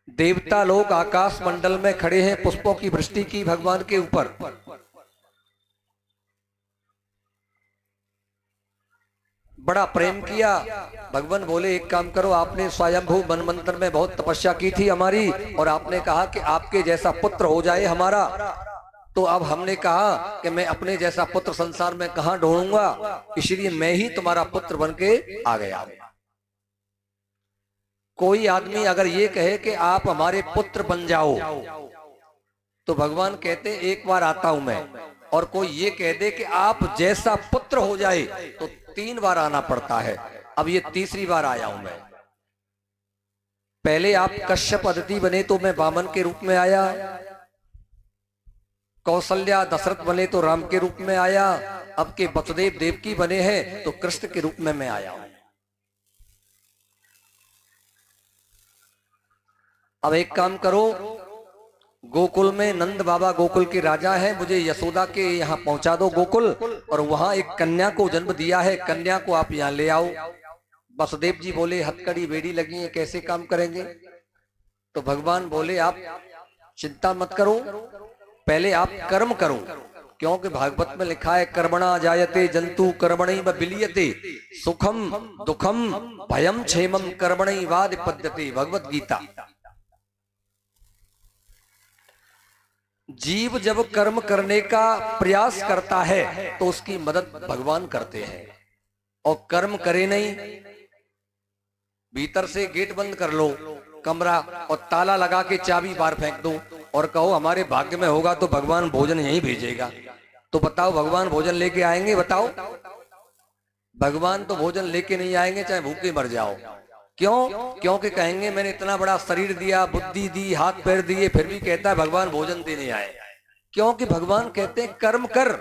देवता लोग आकाश मंडल में खड़े हैं, पुष्पों की वृष्टि की भगवान के ऊपर। बड़ा प्रेम किया। भगवान बोले एक काम करो, आपने स्वयंभू मनमंत्र में बहुत तपस्या की थी हमारी, और आपने कहा कि आपके जैसा पुत्र हो जाए हमारा। तो अब हमने कहा कि मैं अपने जैसा पुत्र संसार में कहां ढूंढूंगा, इसलिए मैं ही तुम्हारा पुत्र बन के आ गया। कोई आदमी अगर ये कहे कि आप हमारे पुत्र बन जाओ, तो भगवान कहते एक बार आता हूं मैं। और कोई ये कह दे कि आप जैसा पुत्र हो जाए, तो 3 बार आना पड़ता है। अब ये तीसरी बार आया हूं मैं। पहले आप कश्यप अदिति बने तो मैं वामन के रूप में आया, कौशल्या दशरथ बने तो राम के रूप में आया, अब के वसुदेव देवकी बने हैं तो कृष्ण के रूप में मैं आया हूं। अब एक काम करो, गोकुल में नंद बाबा गोकुल के राजा हैं, मुझे यशोदा के यहाँ पहुंचा दो गोकुल, और वहां एक कन्या को जन्म दिया है, कन्या को आप यहाँ ले आओ। वसुदेव जी बोले हथकड़ी बेड़ी लगी है, कैसे काम करेंगे? तो भगवान बोले आप चिंता मत करो, पहले आप कर्म करो, क्योंकि भागवत में लिखा है कर्मणा जायते जंतु कर्मणैव विलीयते, सुखम दुखम भयम क्षेमम कर्मणैवादि पद्यते, भगवत गीता। जीव जब कर्म करने का प्रयास करता है तो उसकी मदद भगवान करते हैं, और कर्म करे नहीं, भीतर से गेट बंद कर लो कमरा और ताला लगा के चाबी बाहर फेंक दो और कहो हमारे भाग्य में होगा तो भगवान भोजन यहीं भेजेगा, तो बताओ भगवान भोजन लेके आएंगे? बताओ, भगवान तो भोजन लेके नहीं आएंगे, चाहे भूखे मर जाओ। क्यों? क्योंकि कहेंगे मैंने इतना बड़ा शरीर दिया, बुद्धि दी, हाथ पैर दिए, फिर भी कहता है भगवान भोजन देने आए। क्योंकि भगवान कहते हैं कर्म कर,